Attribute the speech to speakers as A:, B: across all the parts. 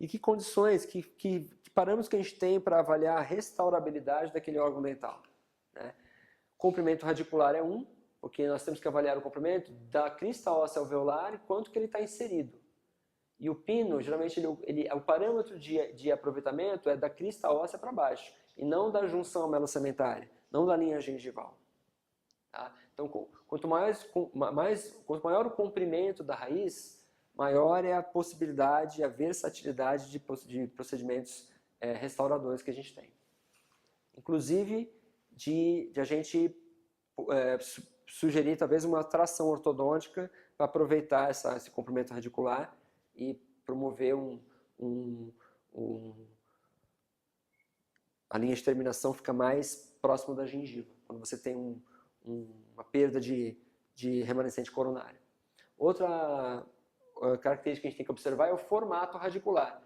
A: E que condições, que parâmetros que a gente tem para avaliar a restaurabilidade daquele órgão dental, né? Comprimento radicular é um, porque nós temos que avaliar o comprimento da crista óssea alveolar e quanto que ele está inserido. E o pino, geralmente, o parâmetro de aproveitamento é da crista óssea para baixo, e não da junção amelo-sementária, não da linha gengival. Tá? Então, quanto maior o comprimento da raiz, maior é a possibilidade, a versatilidade de procedimentos restauradores que a gente tem. Inclusive, de a gente sugerir talvez uma tração ortodôntica para aproveitar esse comprimento radicular e promover a linha de terminação fica mais próxima da gengiva, quando você tem uma perda de remanescente coronário. Outra característica que a gente tem que observar é o formato radicular.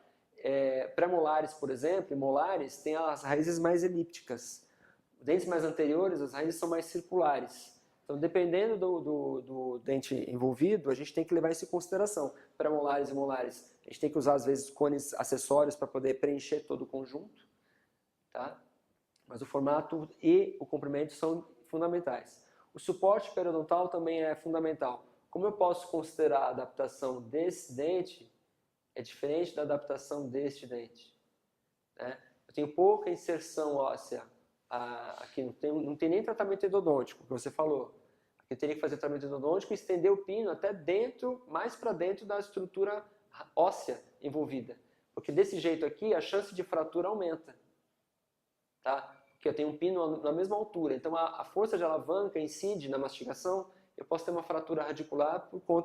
A: Pré-molares, por exemplo, e molares têm as raízes mais elípticas. Dentes mais anteriores, as raízes são mais circulares. Então, dependendo do dente envolvido, a gente tem que levar isso em consideração. Pré-molares e molares, a gente tem que usar, às vezes, cones acessórios para poder preencher todo o conjunto. Tá? Mas o formato e o comprimento são fundamentais. O suporte periodontal também é fundamental. Como eu posso considerar a adaptação desse dente, é diferente da adaptação deste dente. Né? Eu tenho pouca inserção óssea. Aqui não tem nem tratamento endodôntico, que você falou. Aqui eu teria que fazer tratamento endodôntico e estender o pino até dentro, mais para dentro da estrutura óssea envolvida. Porque desse jeito aqui, a chance de fratura aumenta. Tá? Porque eu tenho um pino na mesma altura. Então a força de alavanca incide na mastigação. Eu posso ter uma fratura radicular por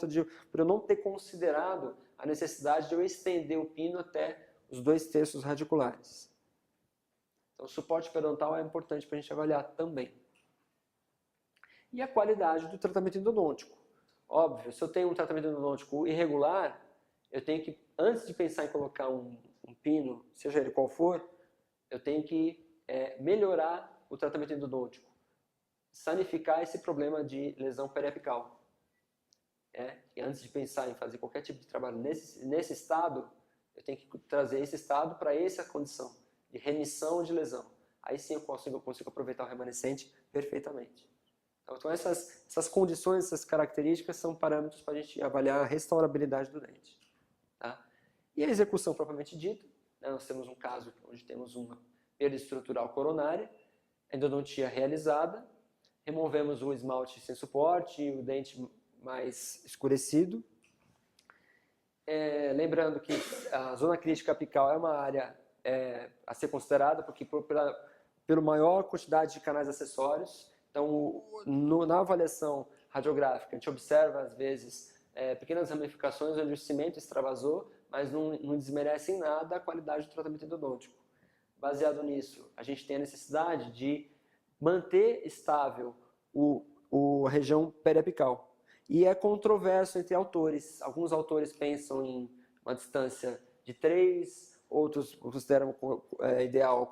A: eu não ter considerado a necessidade de eu estender o pino até os 2/3 radiculares. Então, o suporte periodontal é importante para a gente avaliar também. E a qualidade do tratamento endodôntico. Óbvio, se eu tenho um tratamento endodôntico irregular, eu tenho que, antes de pensar em colocar um pino, seja ele qual for, eu tenho que melhorar o tratamento endodôntico. Sanificar esse problema de lesão periapical. E antes de pensar em fazer qualquer tipo de trabalho nesse estado, eu tenho que trazer esse estado para essa condição de remissão de lesão. Aí sim eu consigo aproveitar o remanescente perfeitamente. Então essas condições, essas características são parâmetros para a gente avaliar a restaurabilidade do dente. Tá? E a execução propriamente dita, né, nós temos um caso onde temos uma perda estrutural coronária, endodontia realizada, removemos o esmalte sem suporte e o dente mais escurecido. Lembrando que a zona crítica apical é uma área a ser considerada, porque pela maior quantidade de canais acessórios. Então, na avaliação radiográfica, a gente observa, às vezes, pequenas ramificações onde o cimento extravasou, mas não desmerece em nada a qualidade do tratamento endodôntico. Baseado nisso, a gente tem a necessidade de manter estável a região periapical. E é controverso entre autores. Alguns autores pensam em uma distância de 3, outros consideram ideal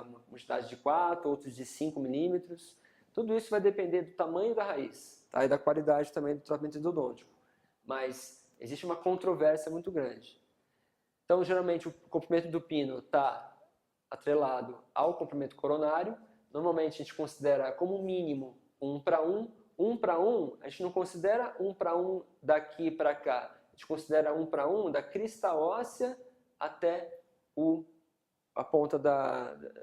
A: uma quantidade de 4, outros de 5 milímetros. Tudo isso vai depender do tamanho da raiz, tá? E da qualidade também do tratamento endodôntico. Mas existe uma controvérsia muito grande. Então, geralmente, o comprimento do pino está atrelado ao comprimento coronário. Normalmente, a gente considera como mínimo 1:1. 1:1, a gente não considera 1:1 daqui para cá. A gente considera 1:1 da crista óssea até a ponta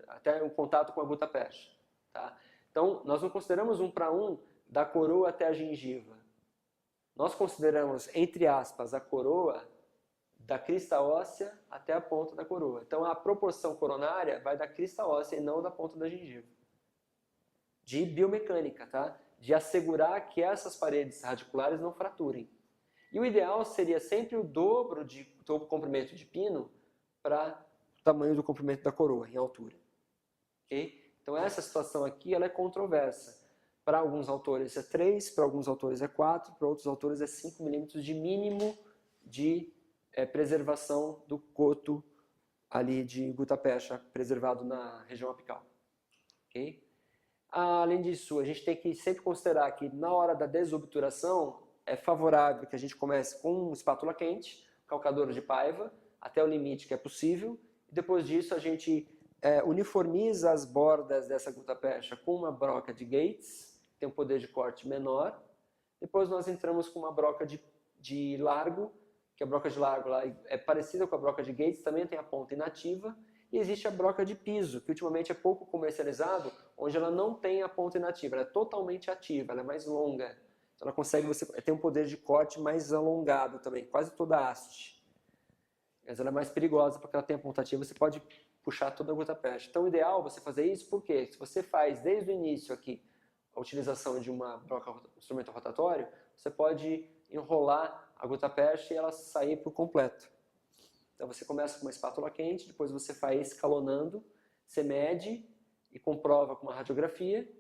A: até o contato com a gutapercha. Tá? Então, nós não consideramos 1:1 da coroa até a gengiva. Nós consideramos, entre aspas, a coroa da crista óssea até a ponta da coroa. Então, a proporção coronária vai da crista óssea e não da ponta da gengiva. De biomecânica, tá? De assegurar que essas paredes radiculares não fraturem. E o ideal seria sempre o dobro do comprimento de pino para o tamanho do comprimento da coroa, em altura. Okay? Então essa situação aqui ela é controversa. Para alguns autores é 3, para alguns autores é 4, para outros autores é 5 milímetros de mínimo de preservação do coto ali de gutapercha preservado na região apical. Okay? Além disso, a gente tem que sempre considerar que na hora da desobturação é favorável que a gente comece com espátula quente, calcador de paiva, até o limite que é possível. E depois disso, a gente uniformiza as bordas dessa gutta-percha com uma broca de Gates, que tem um poder de corte menor. Depois nós entramos com uma broca de largo, que a broca de largo lá é parecida com a broca de Gates, também tem a ponta inativa. E existe a broca de piso, que ultimamente é pouco comercializado, onde ela não tem a ponta inativa, ela é totalmente ativa, ela é mais longa. Então ela consegue, você tem um poder de corte mais alongado também, quase toda a haste. Mas ela é mais perigosa porque ela tem a ponta ativa, você pode puxar toda a gutta-percha. Então o ideal é você fazer isso porque se você faz desde o início aqui a utilização de uma broca, instrumento rotatório, você pode enrolar a gutta-percha e ela sair por completo. Então você começa com uma espátula quente, depois você vai escalonando, você mede e comprova com uma radiografia.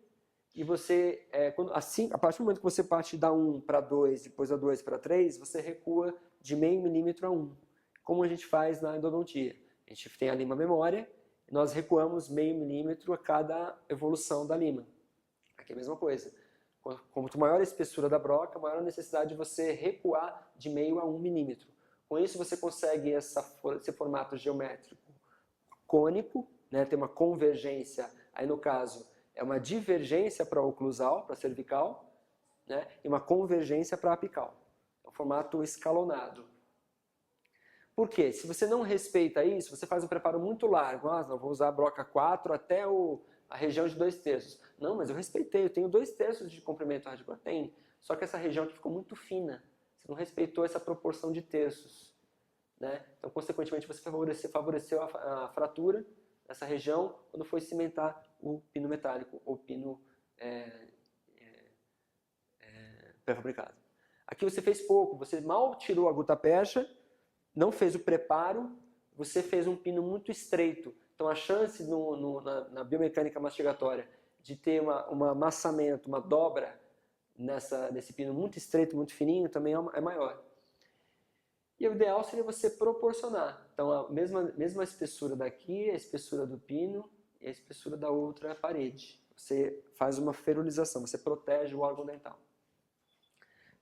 A: E você, assim, a partir do momento que você parte da 1 para 2, depois da 2 para 3, você recua de meio milímetro a 1. Como a gente faz na endodontia. A gente tem a lima memória e nós recuamos meio milímetro a cada evolução da lima. Aqui é a mesma coisa. Quanto maior a espessura da broca, maior a necessidade de você recuar de meio a 1 milímetro. Com isso você consegue esse formato geométrico cônico, né? Tem uma convergência, aí no caso é uma divergência para a oclusal, para a cervical, né? E uma convergência para a apical. É um formato escalonado. Por quê? Se você não respeita isso, você faz um preparo muito largo. Ah, eu vou usar a broca 4 até a região de 2/3. Não, mas eu respeitei, eu tenho 2/3 de comprimento radicular. Tem, só que essa região aqui ficou muito fina. Você não respeitou essa proporção de terços, né? Então, consequentemente, você favoreceu a fratura nessa região quando foi cimentar o pino metálico ou pino pré-fabricado. Aqui você fez pouco, você mal tirou a gutta-percha, não fez o preparo, você fez um pino muito estreito. Então, a chance na biomecânica mastigatória de ter um amassamento, uma dobra nesse pino muito estreito, muito fininho, também é maior. E o ideal seria você proporcionar. Então, a mesma espessura daqui, a espessura do pino e a espessura da outra parede. Você faz uma ferulização, você protege o órgão dental.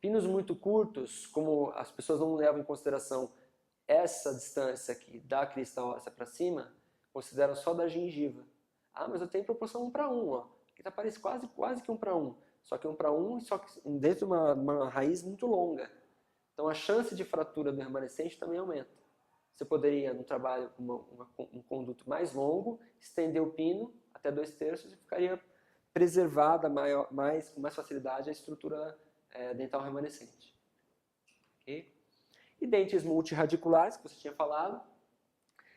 A: Pinos muito curtos, como as pessoas não levam em consideração essa distância aqui da crista óssea para cima, consideram só da gengiva. Ah, mas eu tenho proporção 1 para 1, ó. Aqui tá parece quase que 1 para 1. Só que 1 para 1, só que dentro de uma raiz muito longa. Então a chance de fratura do remanescente também aumenta. Você poderia, no trabalho com um conduto mais longo, estender o pino até 2/3 e ficaria preservada com mais facilidade a estrutura dental remanescente. Okay? E dentes multirradiculares, que você tinha falado.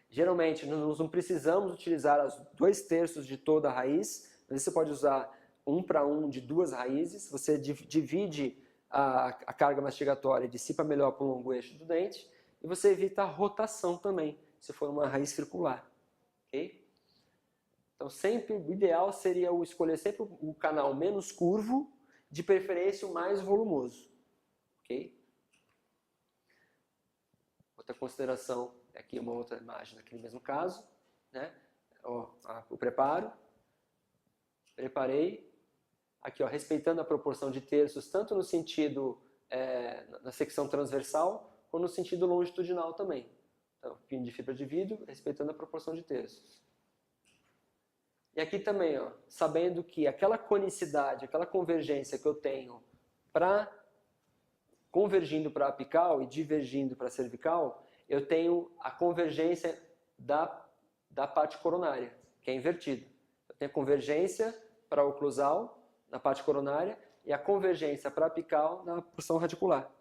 A: Geralmente, nós não precisamos utilizar os 2/3 de toda a raiz, mas você pode usar 1 para 1 de 2 raízes. Você divide a carga mastigatória e dissipa melhor para o longo eixo do dente. E você evita a rotação também, se for uma raiz circular. Okay? Então, sempre o ideal seria escolher sempre o canal menos curvo, de preferência o mais volumoso. Okay? Outra consideração, aqui uma outra imagem naquele mesmo caso, né? O preparo, preparei, aqui ó, respeitando a proporção de terços, tanto no sentido na secção transversal, quanto no sentido longitudinal também. Então, pino de fibra de vidro, respeitando a proporção de terços. E aqui também, ó, sabendo que aquela conicidade, aquela convergência que eu tenho convergindo para a apical e divergindo para a cervical, eu tenho a convergência da parte coronária, que é invertida. Eu tenho a convergência para a oclusal, na parte coronária, e a convergência para a apical na porção radicular.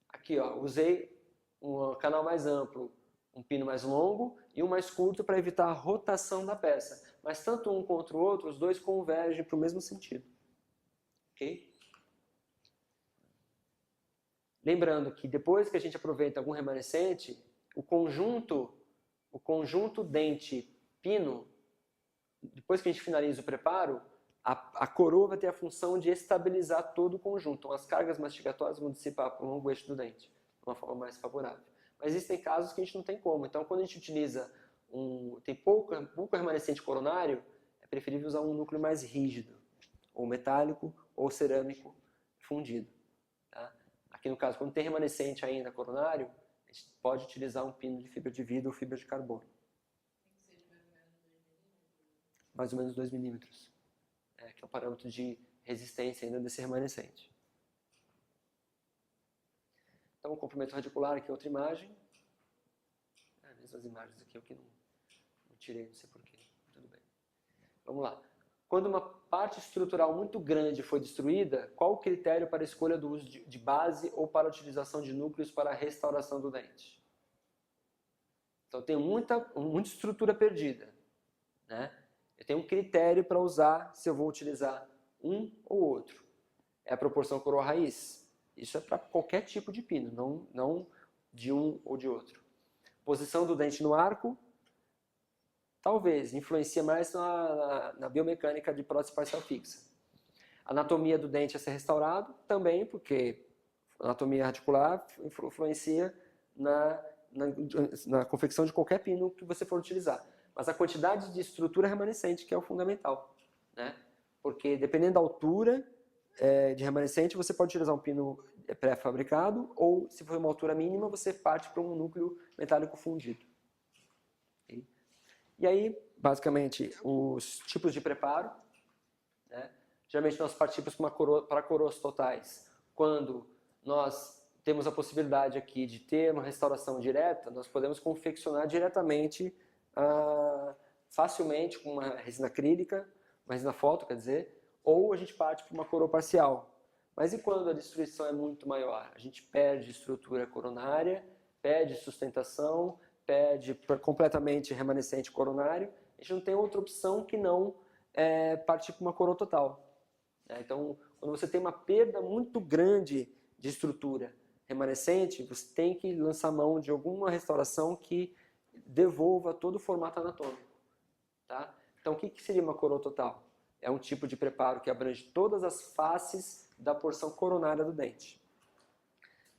A: Aqui, ó, usei um canal mais amplo, um pino mais longo e um mais curto para evitar a rotação da peça. Mas tanto um contra o outro, os dois convergem para o mesmo sentido. Ok? Lembrando que depois que a gente aproveita algum remanescente, o conjunto dente-pino, depois que a gente finaliza o preparo, a coroa vai ter a função de estabilizar todo o conjunto. Então as cargas mastigatórias vão dissipar para o longo eixo do dente, de uma forma mais favorável. Mas existem casos que a gente não tem como. Então quando a gente utiliza tem pouco remanescente coronário, é preferível usar um núcleo mais rígido, ou metálico, ou cerâmico fundido. Tá? Aqui no caso, quando tem remanescente ainda coronário, a gente pode utilizar um pino de fibra de vidro ou fibra de carbono. Mais ou menos 2 milímetros. Que é o parâmetro de resistência ainda desse remanescente. Então, o comprimento radicular, aqui é outra imagem. Mesmo as imagens aqui, eu que não tirei, não sei porquê. Tudo bem. Vamos lá. Quando uma parte estrutural muito grande foi destruída, qual o critério para a escolha do uso de base ou para a utilização de núcleos para a restauração do dente? Então, tem muita estrutura perdida, né? Eu tenho um critério para usar se eu vou utilizar um ou outro. É a proporção coroa-raiz. Isso é para qualquer tipo de pino, não de um ou de outro. Posição do dente no arco, talvez, influencia mais na biomecânica de prótese parcial fixa. Anatomia do dente a ser restaurado, também, porque a anatomia radicular influencia na confecção de qualquer pino que você for utilizar. Mas a quantidade de estrutura remanescente que é o fundamental, né? Porque dependendo da altura de remanescente, você pode utilizar um pino pré-fabricado ou, se for uma altura mínima, você parte para um núcleo metálico fundido. Okay? E aí, basicamente, os tipos de preparo, né? Geralmente nós partimos para coroas totais. Quando nós temos a possibilidade aqui de ter uma restauração direta, nós podemos confeccionar diretamente, facilmente, com uma resina acrílica, uma resina foto, quer dizer, ou a gente parte para uma coroa parcial. Mas e quando a destruição é muito maior? A gente perde estrutura coronária, perde sustentação, perde completamente remanescente coronário, a gente não tem outra opção que não partir para uma coroa total. Então, quando você tem uma perda muito grande de estrutura remanescente, você tem que lançar mão de alguma restauração que devolva todo o formato anatômico. Tá? Então, o que seria uma coroa total? É um tipo de preparo que abrange todas as faces da porção coronária do dente.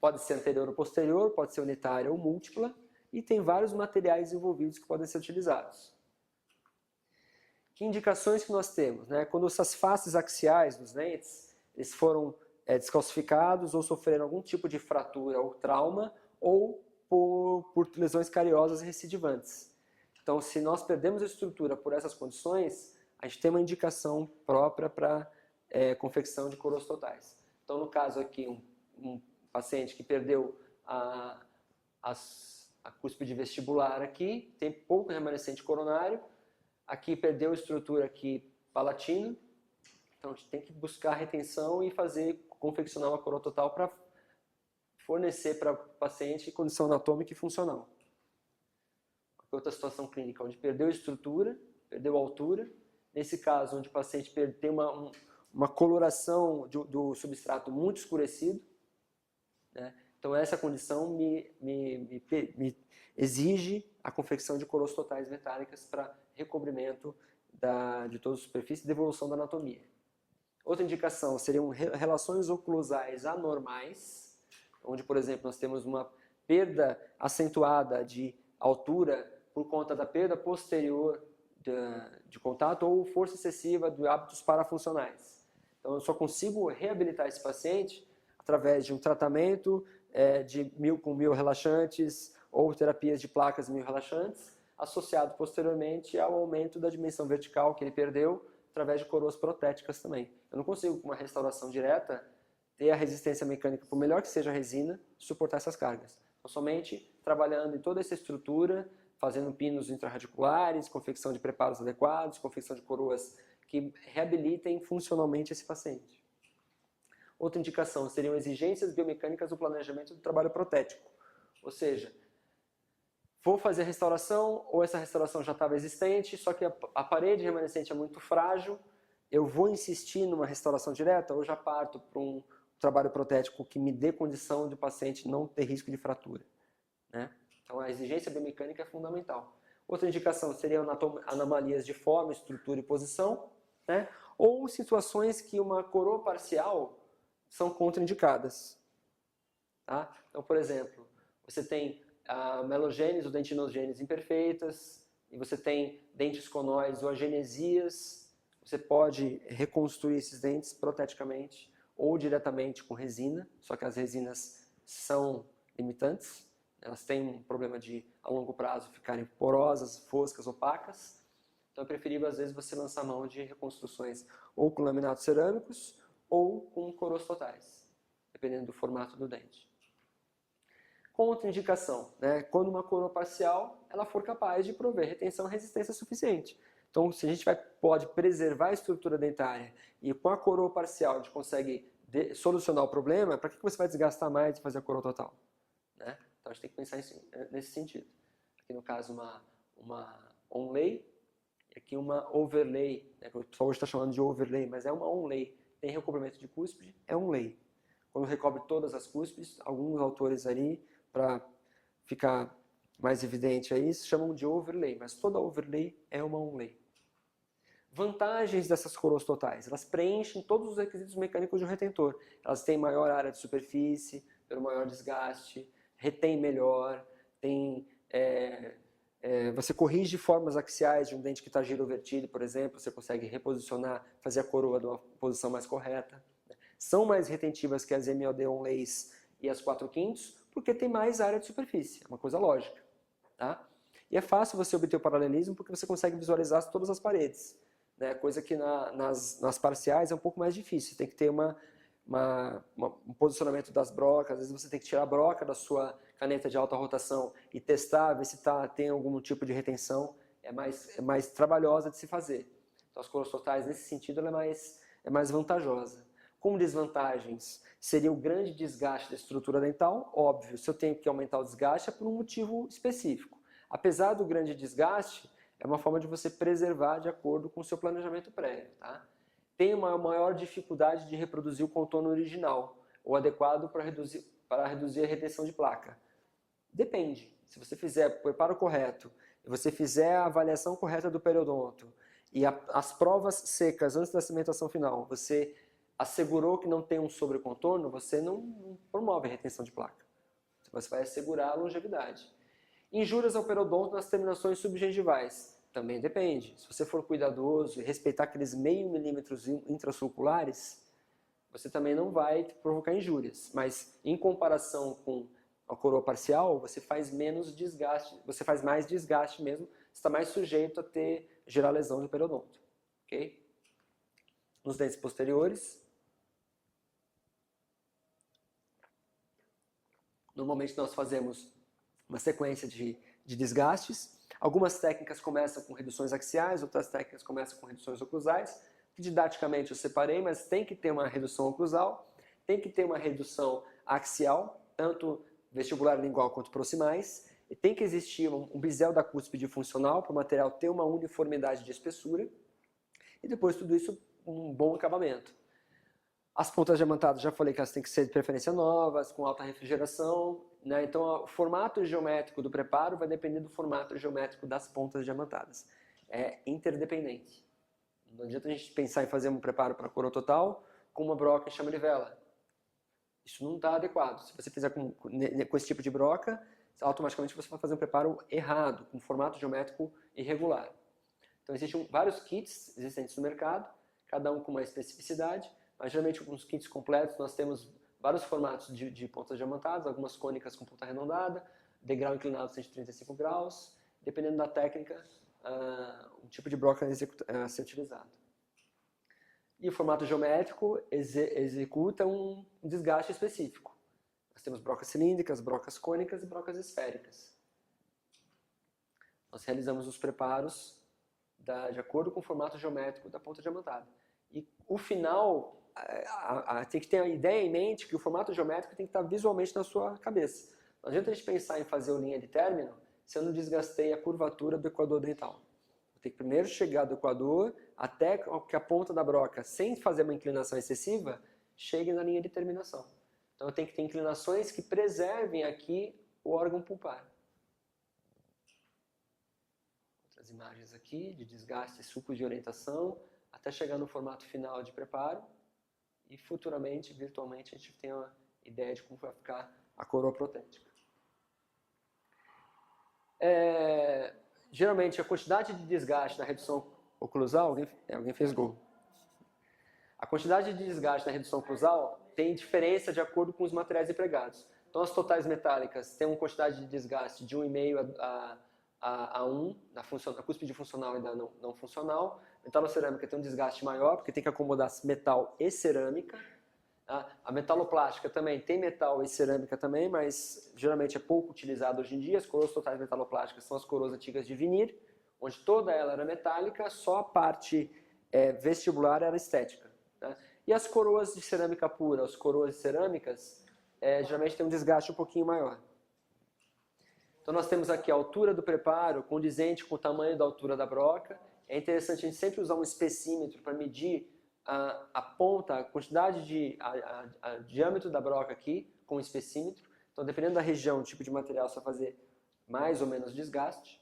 A: Pode ser anterior ou posterior, pode ser unitária ou múltipla, e tem vários materiais envolvidos que podem ser utilizados. Que indicações que nós temos? Né? Quando essas faces axiais dos dentes eles foram descalcificados ou sofreram algum tipo de fratura ou trauma, ou por lesões cariosas recidivantes. Então, se nós perdemos a estrutura por essas condições, a gente tem uma indicação própria para confecção de coroas totais. Então, no caso aqui, um paciente que perdeu a cúspide vestibular aqui, tem pouco remanescente coronário, aqui perdeu a estrutura aqui palatina, então a gente tem que buscar retenção e confeccionar uma coroa total para fornecer para o paciente condição anatômica e funcional. Outra situação clínica, onde perdeu a estrutura, perdeu a altura, nesse caso onde o paciente tem uma coloração do substrato muito escurecido, né? Então essa condição me exige a confecção de coroas totais metálicas para recobrimento de toda a superfície e devolução da anatomia. Outra indicação seriam relações oclusais anormais, onde, por exemplo, nós temos uma perda acentuada de altura por conta da perda posterior de contato ou força excessiva de hábitos parafuncionais. Então, eu só consigo reabilitar esse paciente através de um tratamento com miorrelaxantes ou terapias de placas miorrelaxantes, associado posteriormente ao aumento da dimensão vertical que ele perdeu, através de coroas protéticas também. Eu não consigo, com uma restauração direta, ter a resistência mecânica, por melhor que seja a resina, suportar essas cargas. Então, somente trabalhando em toda essa estrutura, fazendo pinos intrarradiculares, confecção de preparos adequados, confecção de coroas que reabilitem funcionalmente esse paciente. Outra indicação seriam exigências biomecânicas do planejamento do trabalho protético. Ou seja, vou fazer a restauração, ou essa restauração já estava existente, só que a parede remanescente é muito frágil, eu vou insistir numa restauração direta ou já parto para um trabalho protético que me dê condição de o paciente não ter risco de fratura, né? Então a exigência biomecânica é fundamental. Outra indicação seriam anomalias de forma, estrutura e posição, né? Ou situações que uma coroa parcial são contraindicadas. Tá? Então, por exemplo, você tem melogênies ou dentinogênies imperfeitas, e você tem dentes conóides ou agenesias, você pode reconstruir esses dentes proteticamente ou diretamente com resina, só que as resinas são limitantes, elas têm um problema de, a longo prazo, ficarem porosas, foscas, opacas. Então é preferível, às vezes, você lançar mão de reconstruções ou com laminados cerâmicos ou com coroas totais, dependendo do formato do dente. Contraindicação, né? Quando uma coroa parcial ela for capaz de prover retenção e resistência suficiente. Então, se a gente pode preservar a estrutura dentária e com a coroa parcial a gente consegue solucionar o problema, para que você vai desgastar mais e fazer a coroa total? Né? Então, a gente tem que pensar nesse sentido. Aqui, no caso, uma onlay, e aqui uma overlay, né? O pessoal hoje está chamando de overlay, mas é uma onlay. Tem recobrimento de cúspide, é onlay. Quando recobre todas as cúspides, alguns autores ali, para ficar mais evidente aí, se chamam de overlay, mas toda overlay é uma onlay. Vantagens dessas coroas totais, elas preenchem todos os requisitos mecânicos de um retentor. Elas têm maior área de superfície, pelo maior desgaste, retém melhor, você corrige formas axiais de um dente que está girovertido, por exemplo, você consegue reposicionar, fazer a coroa de uma posição mais correta. São mais retentivas que as MOD onlays e as 4/5, porque tem mais área de superfície, é uma coisa lógica. Tá? E é fácil você obter o paralelismo porque você consegue visualizar todas as paredes, né? Coisa que nas parciais é um pouco mais difícil, você tem que ter um posicionamento das brocas, às vezes você tem que tirar a broca da sua caneta de alta rotação e testar, ver se tem algum tipo de retenção, é mais trabalhosa de se fazer. Então as coroas totais, nesse sentido, ela é mais vantajosa. Como desvantagens, seria o grande desgaste da estrutura dental, óbvio, se eu tenho que aumentar o desgaste é por um motivo específico. Apesar do grande desgaste, é uma forma de você preservar de acordo com o seu planejamento prévio. Tá? Tem uma maior dificuldade de reproduzir o contorno original, ou adequado para reduzir a retenção de placa. Depende. Se você fizer o preparo correto, e você fizer a avaliação correta do periodonto, e as provas secas antes da cimentação final, você assegurou que não tem um sobrecontorno, você não promove a retenção de placa. Você vai assegurar a longevidade. Injúrias ao periodonto nas terminações subgengivais. Também depende. Se você for cuidadoso e respeitar aqueles meio milímetros intrasulculares, você também não vai provocar injúrias. Mas em comparação com a coroa parcial, você faz menos desgaste, você faz mais desgaste mesmo, você está mais sujeito a gerar lesão do periodonto. Ok? Nos dentes posteriores, normalmente nós fazemos uma sequência de desgastes. Algumas técnicas começam com reduções axiais, outras técnicas começam com reduções oclusais. Didaticamente eu separei, mas tem que ter uma redução oclusal, tem que ter uma redução axial, tanto vestibular lingual quanto proximais, e tem que existir um bisel da cúspide funcional para o material ter uma uniformidade de espessura, e depois tudo isso um bom acabamento. As pontas diamantadas, já falei que elas têm que ser de preferência novas, com alta refrigeração, né? Então o formato geométrico do preparo vai depender do formato geométrico das pontas diamantadas. É interdependente. Não adianta a gente pensar em fazer um preparo para coroa total com uma broca em chama-livela. Isso não está adequado. Se você fizer com esse tipo de broca, automaticamente você vai fazer um preparo errado, com formato geométrico irregular. Então existem vários kits existentes no mercado, cada um com uma especificidade, mas geralmente com os kits completos nós temos vários formatos de pontas diamantadas, algumas cônicas com ponta arredondada, degrau inclinado 135 graus, dependendo da técnica, o tipo de broca a ser utilizado. E o formato geométrico executa um desgaste específico. Nós temos brocas cilíndricas, brocas cônicas e brocas esféricas. Nós realizamos os preparos de acordo com o formato geométrico da ponta diamantada. E o final, tem que ter a ideia em mente que o formato geométrico tem que estar visualmente na sua cabeça. Não adianta a gente pensar em fazer o linha de término se eu não desgastei a curvatura do equador dental. Eu tenho que primeiro chegar do equador até que a ponta da broca, sem fazer uma inclinação excessiva, chegue na linha de terminação. Então eu tenho que ter inclinações que preservem aqui o órgão pulpar. Outras imagens aqui de desgaste e sulcos de orientação, até chegar no formato final de preparo. E futuramente, virtualmente, a gente tem uma ideia de como vai ficar a coroa protética. Geralmente, a quantidade de desgaste na redução oclusal, alguém fez gol. A quantidade de desgaste na redução oclusal tem diferença de acordo com os materiais empregados. Então as totais metálicas têm uma quantidade de desgaste de 1,5 a 1, na cúspide funcional e da não funcional. Metalocerâmica tem um desgaste maior, porque tem que acomodar metal e cerâmica. A metaloplástica também tem metal e cerâmica também, mas geralmente é pouco utilizado hoje em dia. As coroas totais metaloplásticas são as coroas antigas de vinir, onde toda ela era metálica, só a parte vestibular era estética. Né? E as coroas de cerâmica pura, as coroas de cerâmicas, geralmente tem um desgaste um pouquinho maior. Então nós temos aqui a altura do preparo condizente com o tamanho da altura da broca. É interessante a gente sempre usar um espessímetro para medir a ponta, a quantidade a diâmetro da broca aqui com o espessímetro. Então dependendo da região, o tipo de material, você vai fazer mais ou menos desgaste.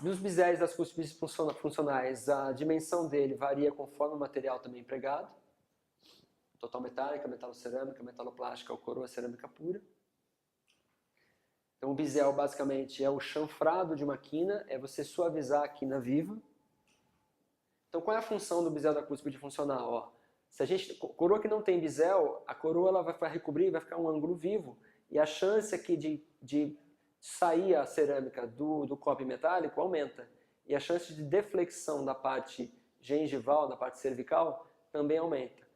A: Nos biséis das cúspides funcionais, a dimensão dele varia conforme o material também empregado. Total metálica, metalocerâmica, metaloplástica ou coroa cerâmica pura. Então o bisel basicamente é o chanfrado de uma quina, é você suavizar a quina viva. Então qual é a função do bisel da cúspide funcional? Ó, se a gente, coroa que não tem bisel, a coroa ela vai recobrir, vai ficar um ângulo vivo, e a chance aqui de sair a cerâmica do copo metálico aumenta. E a chance de deflexão da parte gengival, da parte cervical, também aumenta.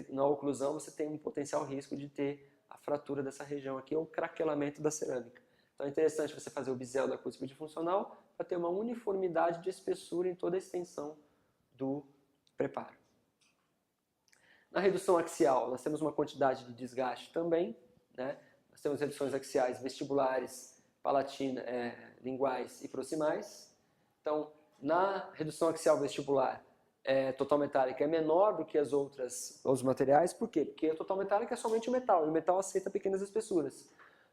A: Na oclusão você tem um potencial risco de ter a fratura dessa região aqui ou o craquelamento da cerâmica. Então é interessante você fazer o bisel da cúspide funcional para ter uma uniformidade de espessura em toda a extensão do preparo. Na redução axial, nós temos uma quantidade de desgaste também, né? Nós temos reduções axiais vestibulares, linguais e proximais. Então, na redução axial vestibular, total metálica é menor do que os materiais. Por quê? Porque a total metálica é somente o metal, e o metal aceita pequenas espessuras.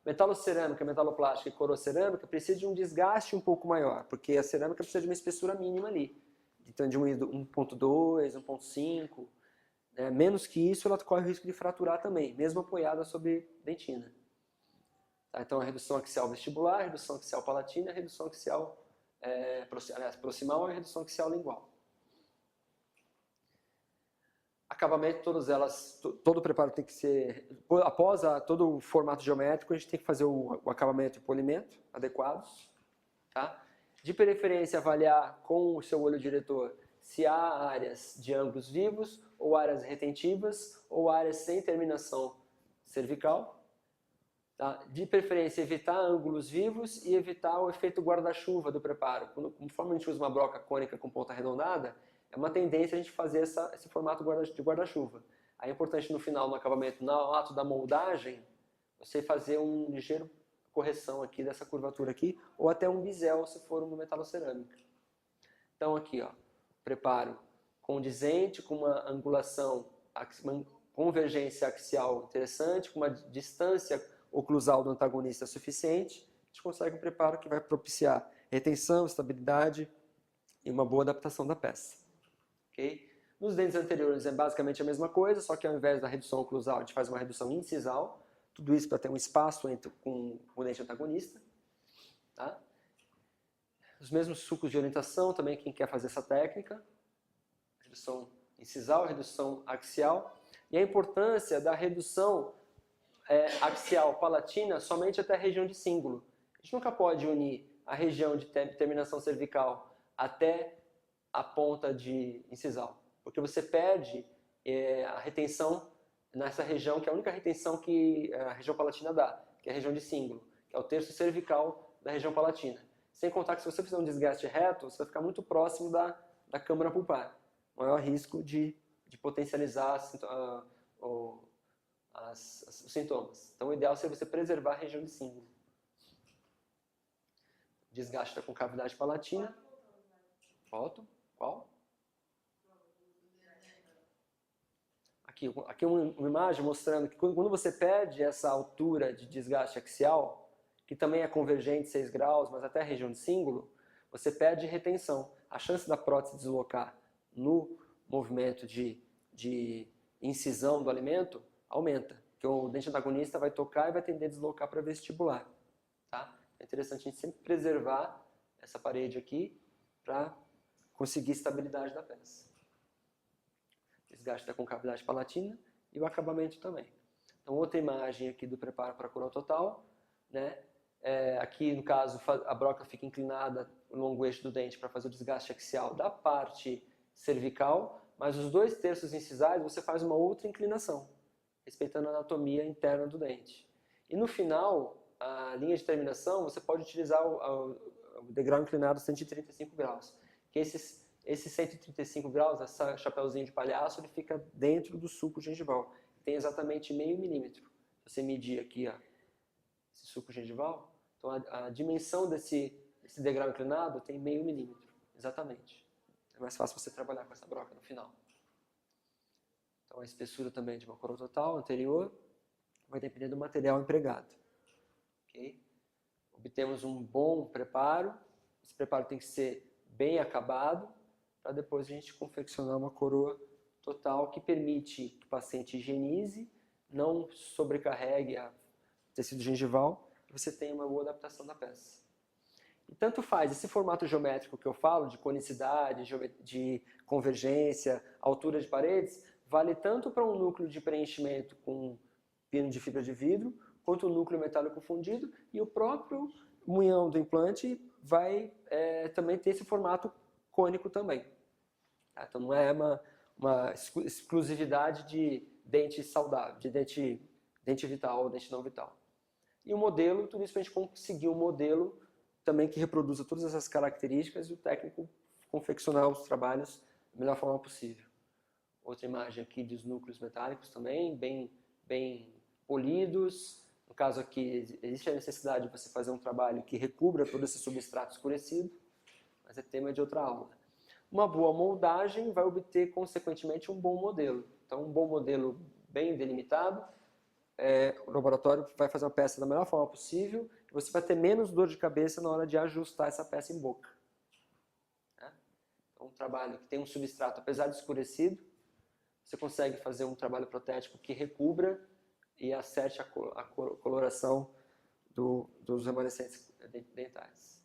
A: Metalocerâmica, metaloplástica e corocerâmica precisa de um desgaste um pouco maior, porque a cerâmica precisa de uma espessura mínima ali. Então, de 1,2, 1,5, né? Menos que isso, ela corre o risco de fraturar também, mesmo apoiada sobre dentina. Tá? Então, a redução axial vestibular, a redução axial palatina, a redução axial proximal e a redução axial lingual. Acabamento, todas elas, todo o preparo tem que ser, após todo o formato geométrico, a gente tem que fazer o acabamento e o polimento adequados. Tá? De preferência, avaliar com o seu olho diretor se há áreas de ângulos vivos, ou áreas retentivas, ou áreas sem terminação cervical. Tá? De preferência, evitar ângulos vivos e evitar o efeito guarda-chuva do preparo. Conforme a gente usa uma broca cônica com ponta arredondada, é uma tendência a gente fazer esse formato de guarda-chuva. Aí é importante no final, no acabamento, no ato da moldagem, você fazer uma ligeira correção aqui dessa curvatura aqui, ou até um bisel se for uma metalocerâmica. Então aqui, ó, preparo condizente, com uma angulação, uma convergência axial interessante, com uma distância oclusal do antagonista suficiente, a gente consegue um preparo que vai propiciar retenção, estabilidade e uma boa adaptação da peça. Okay? Nos dentes anteriores é basicamente a mesma coisa, só que ao invés da redução oclusal, a gente faz uma redução incisal. Tudo isso para ter um espaço com o dente antagonista. Tá? Os mesmos sucos de orientação, também quem quer fazer essa técnica. Redução incisal, redução axial. E a importância da redução axial palatina somente até a região de cíngulo. A gente nunca pode unir a região de terminação cervical até a ponta de incisal, porque você perde a retenção nessa região, que é a única retenção que a região palatina dá, que é a região de cíngulo, que é o terço cervical da região palatina. Sem contar que se você fizer um desgaste reto, você vai ficar muito próximo da câmara pulpar. Maior risco de potencializar os sintomas. Então o ideal seria você preservar a região de cíngulo. Desgaste da concavidade palatina. Foto. Qual? Aqui uma imagem mostrando que quando você perde essa altura de desgaste axial, que também é convergente 6 graus, mas até a região de cíngulo, você perde retenção. A chance da prótese deslocar no movimento de incisão do alimento aumenta, porque o dente antagonista vai tocar e vai tender a deslocar para vestibular. Tá? É interessante a gente sempre preservar essa parede aqui para conseguir estabilidade da peça. Desgaste da concavidade palatina e o acabamento também. Então, outra imagem aqui do preparo para coroa total, né? Aqui, no caso, a broca fica inclinada no longo eixo do dente para fazer o desgaste axial da parte cervical, mas os 2/3 incisais você faz uma outra inclinação, respeitando a anatomia interna do dente. E no final, a linha de terminação, você pode utilizar o degrau inclinado 135 graus, que esses 135 graus, esse chapéuzinho de palhaço, ele fica dentro do sulco gengival. Tem exatamente meio milímetro. Você medir aqui, ó, esse sulco gengival, então a dimensão desse degrau inclinado tem meio milímetro, exatamente. É mais fácil você trabalhar com essa broca no final. Então a espessura também de uma coroa total anterior vai depender do material empregado. Okay? Obtemos um bom preparo. Esse preparo tem que ser bem acabado para depois a gente confeccionar uma coroa total que permite que o paciente higienize, não sobrecarregue o tecido gengival e você tenha uma boa adaptação da peça. E tanto faz esse formato geométrico que eu falo, de conicidade, de convergência, altura de paredes, vale tanto para um núcleo de preenchimento com pino de fibra de vidro, quanto o núcleo metálico fundido, e o próprio munhão do implante vai também ter esse formato cônico também. Tá? Então não é uma exclusividade de dente saudável, de dente vital ou dente não vital. E o modelo, tudo isso para a gente conseguir um modelo também que reproduza todas essas características e o técnico confeccionar os trabalhos da melhor forma possível. Outra imagem aqui dos núcleos metálicos também, bem polidos. No caso aqui, existe a necessidade de você fazer um trabalho que recubra todo esse substrato escurecido, mas é tema de outra aula. Uma boa moldagem vai obter, consequentemente, um bom modelo. Então, um bom modelo bem delimitado, o laboratório vai fazer uma peça da melhor forma possível e você vai ter menos dor de cabeça na hora de ajustar essa peça em boca. Então, um trabalho que tem um substrato, apesar de escurecido, você consegue fazer um trabalho protético que recubra e acerte a coloração dos remanescentes dentais.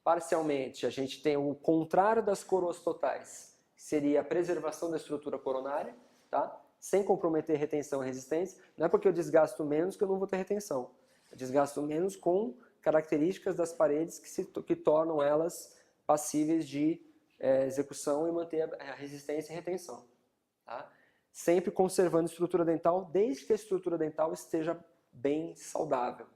A: Parcialmente, a gente tem o contrário das coroas totais, que seria a preservação da estrutura coronária, tá? Sem comprometer retenção e resistência. Não é porque eu desgasto menos que eu não vou ter retenção. Eu desgasto menos com características das paredes que tornam elas passíveis de execução e manter a resistência e retenção. Tá? Sempre conservando a estrutura dental, desde que a estrutura dental esteja bem saudável.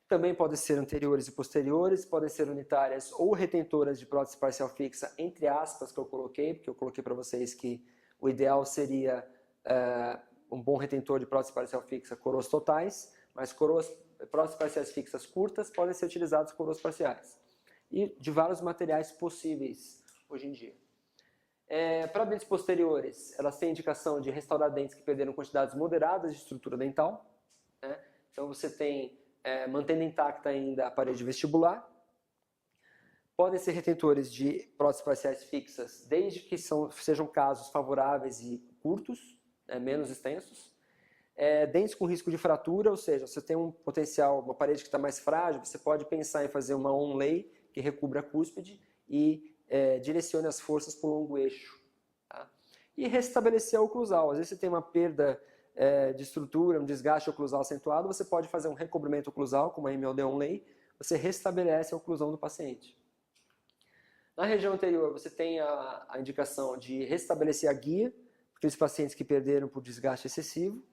A: Também podem ser anteriores e posteriores, podem ser unitárias ou retentoras de prótese parcial fixa, entre aspas, que eu coloquei, porque eu coloquei para vocês que o ideal seria um bom retentor de prótese parcial fixa, coroas totais, mas próteses parciais fixas curtas podem ser utilizadas coroas parciais. E de vários materiais possíveis hoje em dia. Para dentes posteriores, elas têm indicação de restaurar dentes que perderam quantidades moderadas de estrutura dental. Né? Então você tem, mantendo intacta ainda a parede vestibular. Podem ser retentores de próteses parciais fixas, desde que sejam casos favoráveis e curtos, menos extensos. Dentes com risco de fratura, ou seja, você tem um potencial, uma parede que está mais frágil, você pode pensar em fazer uma onlay que recubra a cúspide e direcione as forças para o longo eixo. Tá? E restabelecer a oclusal. Às vezes você tem uma perda de estrutura, um desgaste oclusal acentuado, você pode fazer um recobrimento oclusal, como a MLD onlay, você restabelece a oclusão do paciente. Na região anterior, você tem a indicação de restabelecer a guia, para aqueles pacientes que perderam por desgaste excessivo,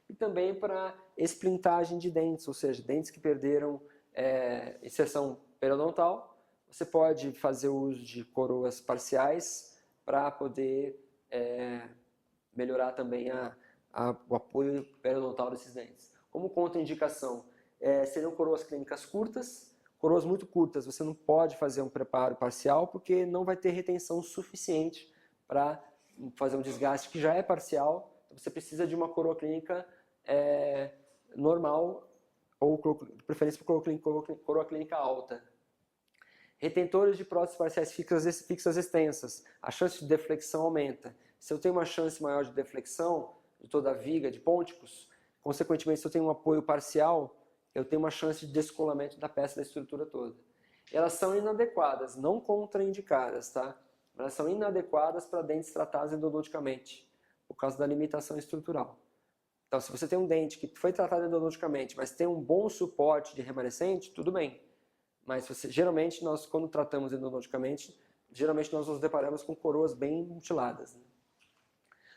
A: e também para esplintagem de dentes, ou seja, dentes que perderam inserção periodontal. Você pode fazer uso de coroas parciais para poder melhorar também o apoio periodontal desses dentes. Como contraindicação, seriam coroas clínicas curtas. Coroas muito curtas, você não pode fazer um preparo parcial porque não vai ter retenção suficiente para fazer um desgaste que já é parcial. Então você precisa de uma coroa clínica normal ou, de preferência, coroa clínica alta. Retentores de próteses parciais fixas extensas. A chance de deflexão aumenta. Se eu tenho uma chance maior de deflexão de toda a viga, de pônticos, consequentemente, se eu tenho um apoio parcial, eu tenho uma chance de descolamento da peça da estrutura toda. Elas são inadequadas, não contraindicadas, tá? Elas são inadequadas para dentes tratados endodonticamente, por causa da limitação estrutural. Então, se você tem um dente que foi tratado endodonticamente, mas tem um bom suporte de remanescente, tudo bem. Mas geralmente, nós, quando tratamos endodonticamente, geralmente nós nos deparamos com coroas bem mutiladas, né?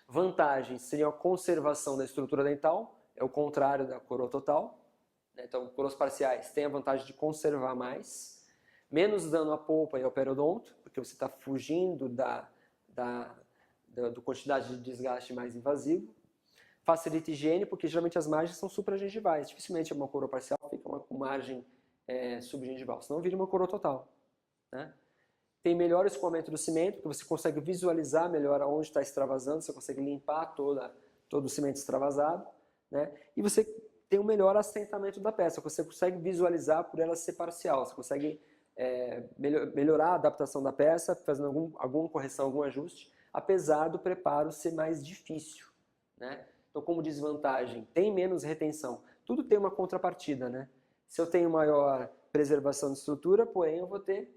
A: Vantagens seriam a conservação da estrutura dental, é o contrário da coroa total. Então, coroas parciais têm a vantagem de conservar mais, menos dano à polpa e ao periodonto, porque você está fugindo da quantidade de desgaste mais invasivo. Facilita a higiene, porque geralmente as margens são supragengivais. Dificilmente uma coroa parcial fica com margem subgengival, senão vira uma coroa total, né? Tem melhor escoamento do cimento, porque você consegue visualizar melhor aonde está extravasando, você consegue limpar todo o cimento extravasado, né? E você tem um melhor assentamento da peça, você consegue visualizar por ela ser parcial, você consegue melhorar a adaptação da peça, fazendo alguma correção, algum ajuste, apesar do preparo ser mais difícil, né? Então, como desvantagem, tem menos retenção. Tudo tem uma contrapartida, né? Se eu tenho maior preservação de estrutura, porém eu vou ter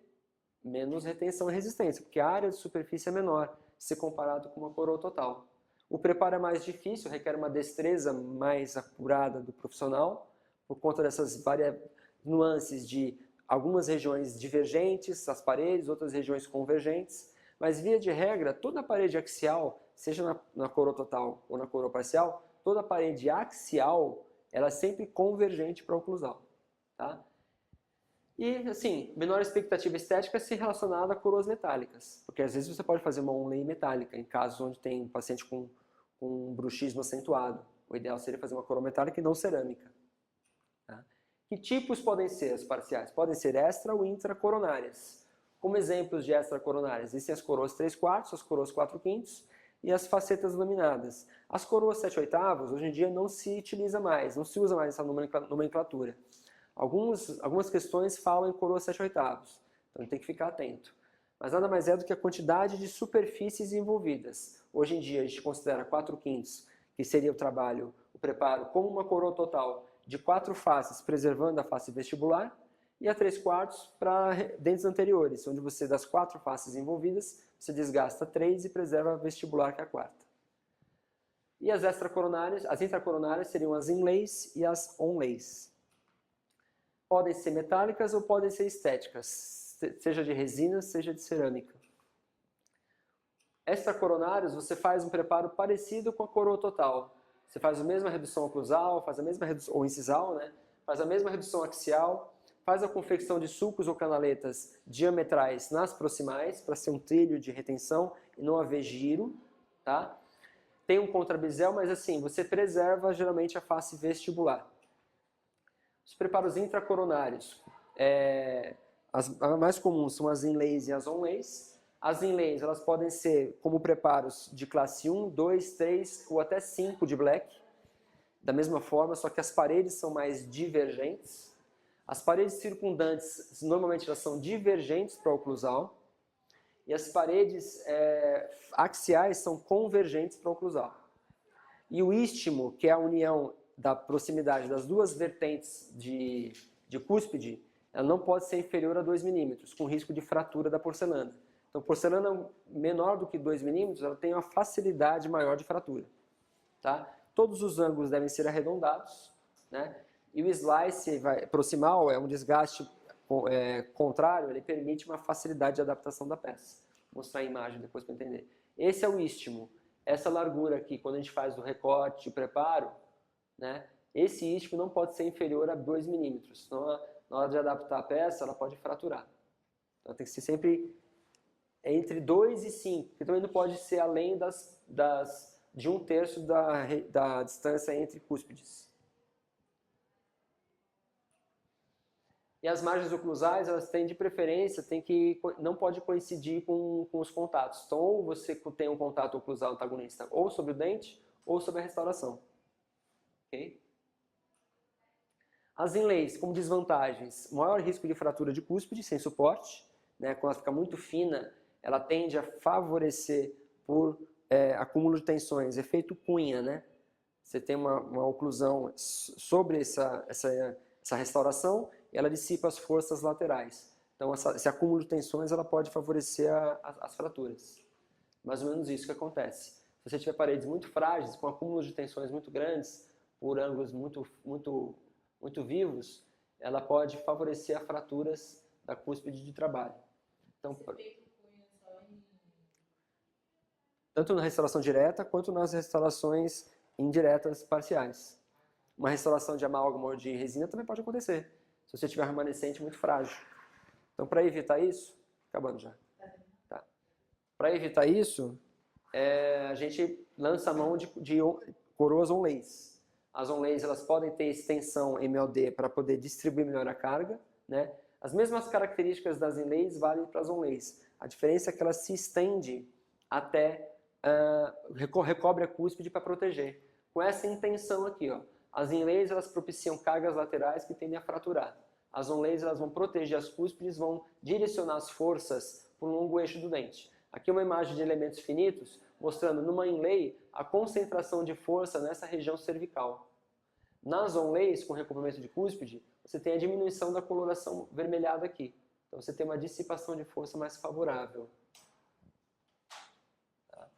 A: menos retenção e resistência, porque a área de superfície é menor, se comparado com uma coroa total. O preparo é mais difícil, requer uma destreza mais apurada do profissional, por conta dessas várias nuances de algumas regiões divergentes, as paredes, outras regiões convergentes, mas via de regra, toda a parede axial, seja na coroa total ou na coroa parcial, toda a parede axial, ela é sempre convergente para a oclusal, tá? E, assim, menor expectativa estética se relacionada a coroas metálicas, porque às vezes você pode fazer uma onlay metálica, em casos onde tem um paciente com bruxismo acentuado. O ideal seria fazer uma coroa metálica e não cerâmica, tá? Que tipos podem ser as parciais? Podem ser extra ou intracoronárias. Como exemplos de extracoronárias, existem as coroas 3/4, as coroas 4/5 e as facetas laminadas. As coroas 7/8 hoje em dia não se utiliza mais, não se usa mais essa nomenclatura. Algumas questões falam em coroa 7/8, então tem que ficar atento. Mas nada mais é do que a quantidade de superfícies envolvidas. Hoje em dia a gente considera 4/5, que seria o preparo, como uma coroa total de 4 faces, preservando a face vestibular, e a 3/4 para dentes anteriores, onde você, das 4 faces envolvidas, você desgasta 3 e preserva a vestibular, que é a 4ª. E as extracoronárias, as intracoronárias seriam as inlays e as onlays. Podem ser metálicas ou podem ser estéticas, seja de resina, seja de cerâmica. Extracoronários, você faz um preparo parecido com a coroa total. Você faz a mesma redução oclusal, faz a mesma redução, ou incisal, né? Faz a mesma redução axial, faz a confecção de sulcos ou canaletas diametrais nas proximais, para ser um trilho de retenção e não haver giro, tá? Tem um contrabisel, mas assim, você preserva geralmente a face vestibular. Os preparos intracoronários, as mais comuns são as inlays e as onlays. As inlays, elas podem ser como preparos de classe 1, 2, 3 ou até 5 de black, da mesma forma, só que as paredes são mais divergentes. As paredes circundantes, normalmente elas são divergentes para a oclusal, e as paredes axiais são convergentes para a oclusal. E o istmo, que é a união da proximidade das duas vertentes de cúspide, ela não pode ser inferior a 2 milímetros, com risco de fratura da porcelana. Então, porcelana menor do que 2 milímetros, ela tem uma facilidade maior de fratura, tá? Todos os ângulos devem ser arredondados, né? E o slice proximal é um desgaste contrário, ele permite uma facilidade de adaptação da peça. Vou mostrar a imagem depois para entender. Esse é o istmo. Essa largura aqui, quando a gente faz o recorte e o preparo, né? Esse istmo não pode ser inferior a 2 milímetros, senão na hora de adaptar a peça ela pode fraturar. Então tem que ser sempre entre 2 e 5, porque também não pode ser além de 1/3 da distância entre cúspides. E as margens oclusais, elas têm de preferência, não pode coincidir com os contatos. Então, ou você tem um contato oclusal antagonista ou sobre o dente, ou sobre a restauração. Okay? As inlays, como desvantagens, maior risco de fratura de cúspide sem suporte, né? Quando ela fica muito fina, ela tende a favorecer por acúmulo de tensões, efeito cunha, né? Você tem uma oclusão sobre essa restauração e ela dissipa as forças laterais. Então, esse acúmulo de tensões ela pode favorecer as fraturas. Mais ou menos isso que acontece. Se Se você tiver paredes muito frágeis, com acúmulos de tensões muito grandes, por ângulos muito vivos, ela pode favorecer a fraturas da cúspide de trabalho. Então, tanto na restauração direta quanto nas restaurações indiretas parciais. Uma restauração de amálgama ou de resina também pode acontecer, se você tiver remanescente muito frágil. Então, para evitar isso, acabando já. Tá. Para evitar isso, a gente lança a mão de coroas onlays. As onlays, elas podem ter extensão MLD para poder distribuir melhor a carga, né? As mesmas características das inlays valem para as onlays. A diferença é que ela se estende até recobre a cúspide para proteger. Com essa intenção aqui, ó. As inlays, elas propiciam cargas laterais que tendem a fraturar. As onlays, elas vão proteger as cúspides, vão direcionar as forças para um longo eixo do dente. Aqui uma imagem de elementos finitos, mostrando numa inlay a concentração de força nessa região cervical. Nas onlays, com recobrimento de cúspide, você tem a diminuição da coloração vermelhada aqui. Então você tem uma dissipação de força mais favorável. Tá?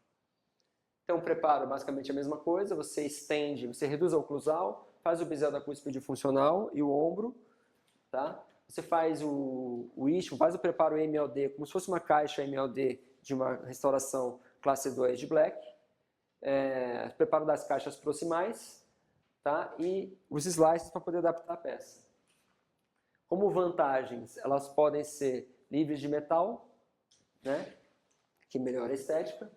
A: Então o preparo é basicamente a mesma coisa, você estende, você reduz a oclusal, faz o bisel da cúspide funcional e o ombro, tá? Você faz o istmo, faz o preparo MLD, como se fosse uma caixa MLD de uma restauração classe 2 de Black, preparo das caixas proximais, tá? E os slices para poder adaptar a peça. Como vantagens, elas podem ser livres de metal, né? Que melhora a estética.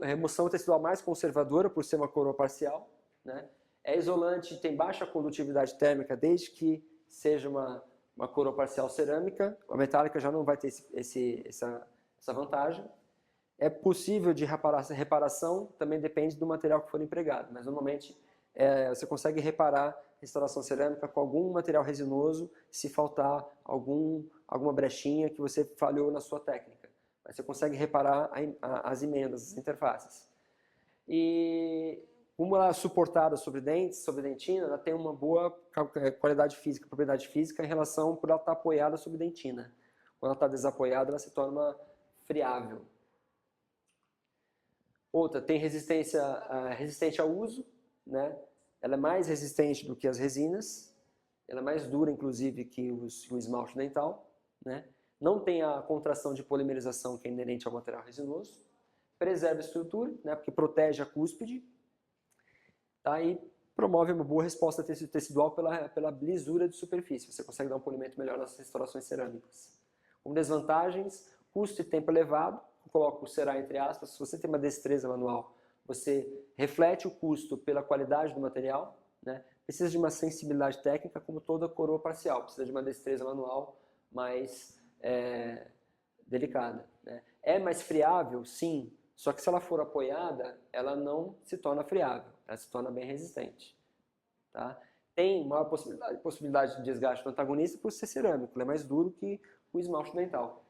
A: Remoção tecidual mais conservadora por ser uma coroa parcial, né? É isolante, tem baixa condutividade térmica desde que seja uma coroa parcial cerâmica. A metálica já não vai ter essa vantagem. É possível de reparação, também depende do material que for empregado, mas normalmente você consegue reparar restauração cerâmica com algum material resinoso se faltar alguma brechinha que você falhou na sua técnica. Mas você consegue reparar as emendas, as interfaces. E como ela é suportada sobre dentes, sobre dentina, ela tem uma boa qualidade física, propriedade física em relação por ela estar apoiada sobre dentina. Quando ela está desapoiada, ela se torna friável. Outra, tem resistente ao uso, né? Ela é mais resistente do que as resinas, ela é mais dura, inclusive, que o esmalte dental, né? Não tem a contração de polimerização que é inerente ao material resinoso, preserva a estrutura, né? Porque protege a cúspide, tá? E promove uma boa resposta tecidual pela lisura de superfície. Você consegue dar um polimento melhor nas restaurações cerâmicas. Como desvantagens, custo e tempo elevado. Coloco o será entre aspas. Se você tem uma destreza manual, você reflete o custo pela qualidade do material, né? Precisa de uma sensibilidade técnica, como toda coroa parcial. Precisa de uma destreza manual mais delicada, né? É mais friável? Sim. Só que se ela for apoiada, ela não se torna friável, ela se torna bem resistente. Tá? Tem maior possibilidade de desgaste do antagonista por ser cerâmico, ele é mais duro que o esmalte dental.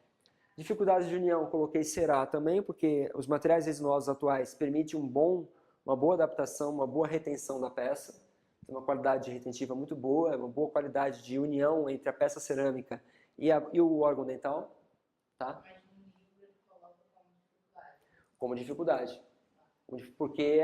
A: Dificuldades de união, coloquei será também, porque os materiais resinosos atuais permitem uma boa adaptação, uma boa retenção da peça, tem uma qualidade retentiva muito boa, uma boa qualidade de união entre a peça cerâmica e o órgão dental. Tá? Como dificuldade. Porque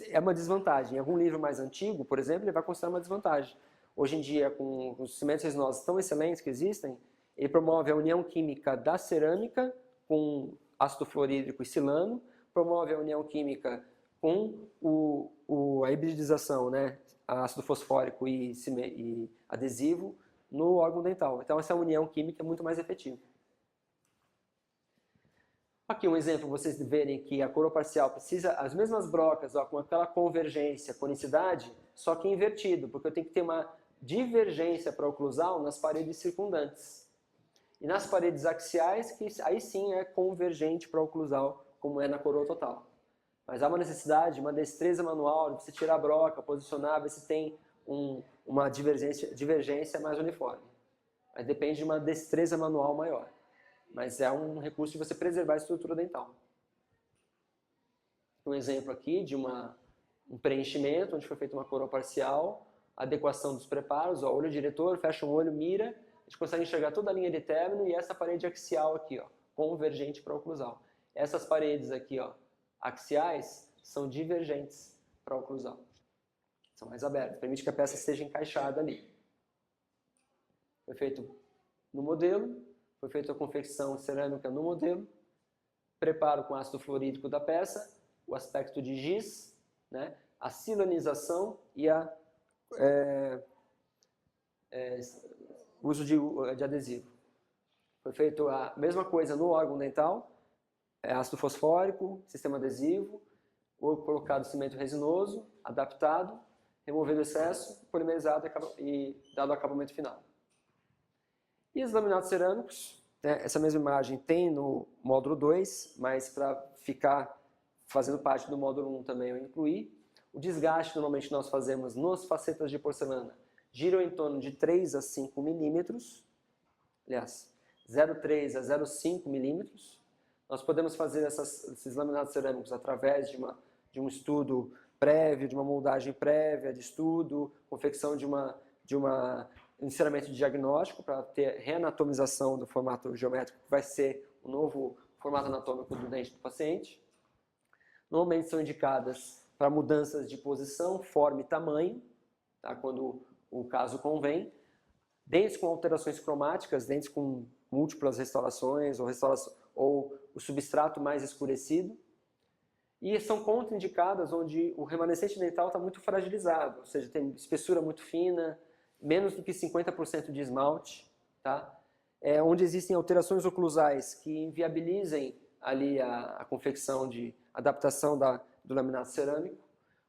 A: é uma desvantagem. Em algum livro mais antigo, por exemplo, ele vai considerar uma desvantagem. Hoje em dia, com os cimentos resinosos tão excelentes que existem, ele promove a união química da cerâmica com ácido fluorídrico e silano, promove a união química com a hibridização, né, ácido fosfórico e adesivo no órgão dental. Então, essa união química é muito mais efetiva. Aqui um exemplo, vocês verem que a coroa parcial precisa as mesmas brocas, ó, com aquela convergência, conicidade, só que invertido, porque eu tenho que ter uma divergência para oclusal nas paredes circundantes. E nas paredes axiais, que aí sim é convergente para oclusal, como é na coroa total. Mas há uma necessidade, uma destreza manual, de você tirar a broca, posicionar, ver se tem uma divergência mais uniforme. Mas depende de uma destreza manual maior. Mas é um recurso de você preservar a estrutura dental. Um exemplo aqui de um preenchimento, onde foi feita uma coroa parcial, adequação dos preparos, ó, olho diretor, fecha um olho, mira, a gente consegue enxergar toda a linha de término e essa parede axial aqui, ó, convergente para oclusal. Essas paredes aqui, ó, axiais, são divergentes para a oclusal. São mais abertas, permite que a peça seja encaixada ali. Foi feito no modelo, foi feita a confecção cerâmica no modelo, preparo com ácido fluorídrico da peça, o aspecto de giz, né, a silanização e uso de adesivo. Foi feito a mesma coisa no órgão dental, ácido fosfórico, sistema adesivo, colocado cimento resinoso, adaptado, removido o excesso, polimerizado e dado o acabamento final. E os laminados cerâmicos, né, essa mesma imagem tem no módulo 2, mas para ficar fazendo parte do módulo 1 também eu incluí. O desgaste normalmente nós fazemos nas facetas de porcelana giram em torno de 3 a 5 milímetros, aliás, 0,3 a 0,5 milímetros. Nós podemos fazer esses laminados cerâmicos através de um estudo prévio, de uma moldagem prévia de estudo, confecção de um enceramento diagnóstico para ter reanatomização do formato geométrico, que vai ser o novo formato anatômico do dente do paciente. Normalmente são indicadas para mudanças de posição, forma e tamanho, tá? Quando o caso convém. Dentes com alterações cromáticas, dentes com múltiplas restaurações ou o substrato mais escurecido. E são contraindicadas onde o remanescente dental está muito fragilizado, ou seja, tem espessura muito fina, menos do que 50% de esmalte, tá? Onde existem alterações oclusais que inviabilizem ali a confecção de adaptação do laminado cerâmico.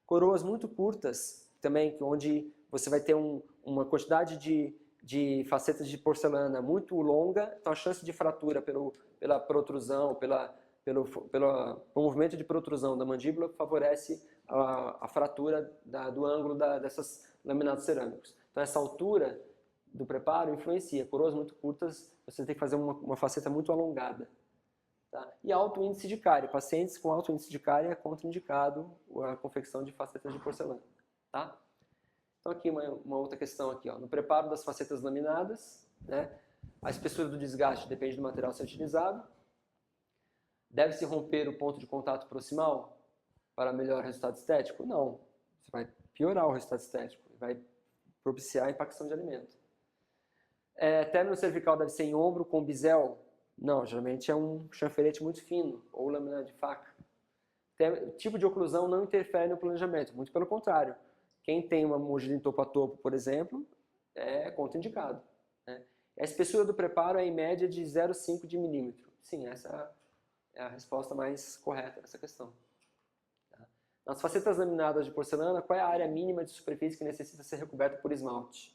A: Coroas muito curtas também, onde você vai ter uma quantidade de facetas de porcelana muito longa, então a chance de fratura pela protrusão, pelo movimento de protrusão da mandíbula favorece a fratura do ângulo dessas laminados cerâmicos. Então essa altura do preparo influencia. Coroas muito curtas, você tem que fazer uma faceta muito alongada. Tá? E alto índice de cárie. Pacientes com alto índice de cárie é contraindicado a confecção de facetas de porcelana. Tá? Então aqui uma outra questão aqui, ó. No preparo das facetas laminadas, né, a espessura do desgaste depende do material a ser utilizado. Deve-se romper o ponto de contato proximal para melhor resultado estético? Não. Você vai piorar o resultado estético, vai propiciar a impacção de alimento. Término cervical deve ser em ombro com bisel? Não, geralmente é um chanferete muito fino ou lâmina de faca. Tipo de oclusão não interfere no planejamento, muito pelo contrário. Quem tem uma mordida em topo a topo, por exemplo, é contraindicado. Né? A espessura do preparo é em média de 0,5 de milímetro. Sim, essa é a resposta mais correta nessa questão. Tá? Nas facetas laminadas de porcelana, qual é a área mínima de superfície que necessita ser recoberta por esmalte?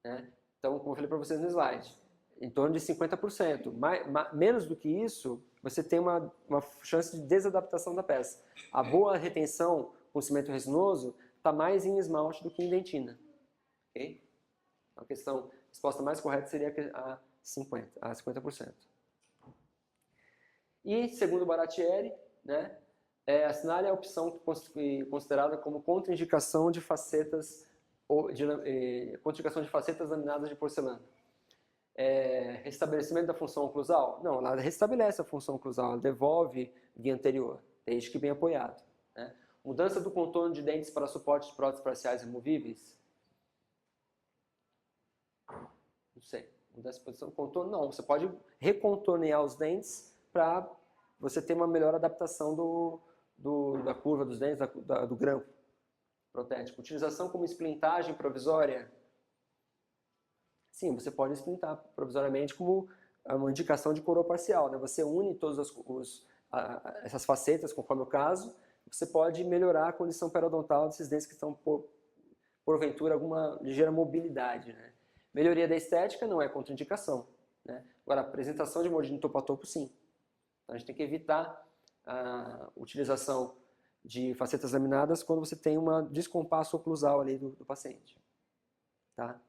A: Né? Então, como eu falei para vocês no slide, em torno de 50%. Menos do que isso, você tem uma chance de desadaptação da peça. A boa retenção com cimento resinoso está mais em esmalte do que em dentina. Okay? A resposta mais correta seria a 50%. E, segundo Baratieri, né, assinale a opção considerada como contraindicação de facetas laminadas de porcelana. Restabelecimento da função oclusal? Não, ela restabelece a função oclusal, ela devolve via anterior, desde que bem apoiado. Né? Mudança do contorno de dentes para suporte de próteses parciais removíveis? Não sei. Mudança de posição do contorno? Não, você pode recontornear os dentes para você ter uma melhor adaptação da curva dos dentes, do grampo protético. Utilização como esplintagem provisória? Sim, você pode esplintar provisoriamente como uma indicação de coroa parcial. Né? Você une todas essas facetas, conforme o caso, você pode melhorar a condição periodontal desses dentes que estão, porventura, alguma ligeira mobilidade. Né? Melhoria da estética não é contraindicação. Né? Agora, a apresentação de mordida em topo a topo, sim. Então, a gente tem que evitar a utilização de facetas laminadas quando você tem uma descompasso oclusal ali do paciente. Tá?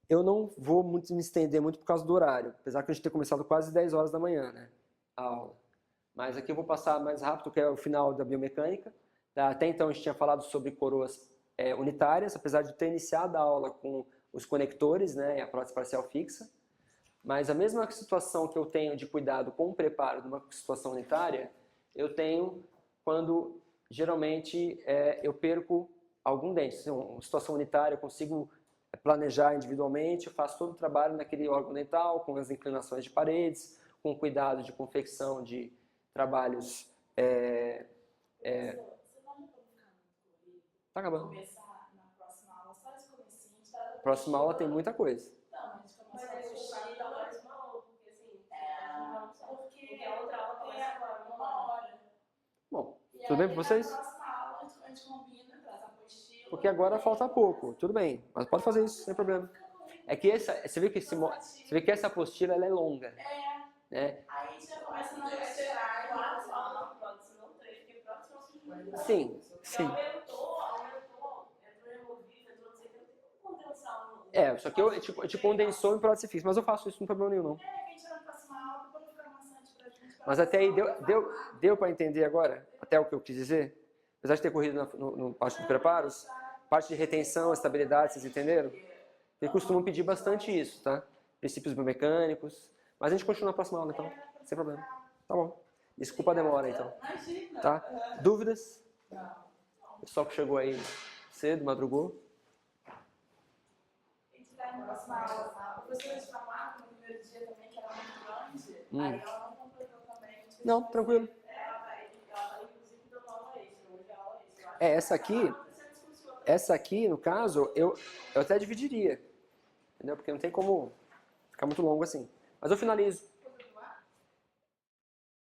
A: Eu não vou me estender muito por causa do horário, apesar que a gente ter começado quase 10 horas da manhã, né, a aula. Mas aqui eu vou passar mais rápido, que é o final da biomecânica. Tá? Até então a gente tinha falado sobre coroas unitárias, apesar de ter iniciado a aula com os conectores, né, e a prótese parcial fixa. Mas a mesma situação que eu tenho de cuidado com o preparo de uma situação unitária, eu tenho quando geralmente eu perco algum dente. Se é uma situação unitária, eu consigo planejar individualmente, eu faço todo o trabalho naquele órgão dental, com as inclinações de paredes, com cuidado de confecção de trabalhos. Tá acabando.
B: Começar na próxima aula, só esse comecinho.
A: Próxima aula tem muita coisa.
B: Não, mas começar a
C: Porque
B: porque a outra aula tem agora 1 hora.
A: Bom, tudo bem para vocês?
B: Na próxima aula a gente combina, traz a apostila.
A: Porque agora falta pouco, tudo bem, mas pode fazer isso, sem problema. É que você vê que essa apostila ela é longa. Né?
B: Aí já começa a negociar e lá
C: não, próximo não 3, porque próximo é o
A: Sim, sim.
C: Aumentou, entrou removido, entrou não sei o que, não tem como condensar.
A: Só que eu te condensou em prótese fixa, mas eu faço isso, não tem problema nenhum, não.
B: que a gente vai na próxima aula para não ficar maçante pra gente.
A: Mas até aí deu para entender agora? Até o que eu quis dizer? Apesar de ter corrido no parte de preparos, parte de retenção, estabilidade, vocês entenderam? Eles costumam pedir bastante isso, tá? Princípios biomecânicos. Mas a gente continua na próxima aula, então. Sem problema. Tá bom. Desculpa a demora, então.
B: Imagina.
A: Tá? Dúvidas?
B: Não.
A: Pessoal que chegou aí cedo, madrugou.
B: A gente vai na próxima aula. A professora de farmácia, no primeiro dia também, que era muito grande, aí ela não completou também.
A: Não, tranquilo.
C: Ela tá inclusive dando aula extra, hoje é aula extra.
A: Essa aqui, no caso, eu até dividiria. Entendeu? Porque não tem como ficar muito longo assim. Mas eu finalizo.